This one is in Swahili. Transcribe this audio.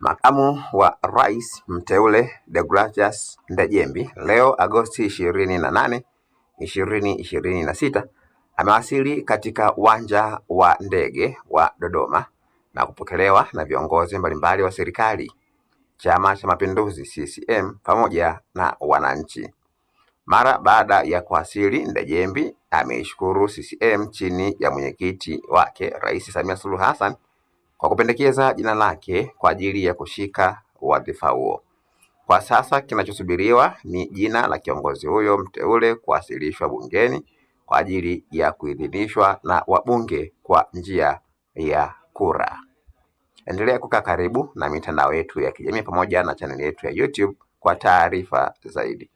Makamu wa Rais mteule Deogratias Ndejembi leo Agosti 28, 2026 amewasili katika uwanja wa ndege wa Dodoma na kupokelewa na viongozi mbalimbali wa serikali, Chama cha Mapinduzi CCM pamoja na wananchi. Mara baada ya kuwasili, Ndejembi ameishukuru CCM chini ya mwenyekiti wake Rais Samia Suluhu Hassan kwa kupendekeza jina lake kwa ajili ya kushika wadhifa huo. Kwa sasa kinachosubiriwa ni jina la kiongozi huyo mteule kuwasilishwa bungeni kwa ajili ya kuidhinishwa na wabunge kwa njia ya kura. Endelea kukaa karibu na mitandao yetu ya kijamii pamoja na chaneli yetu ya YouTube kwa taarifa zaidi.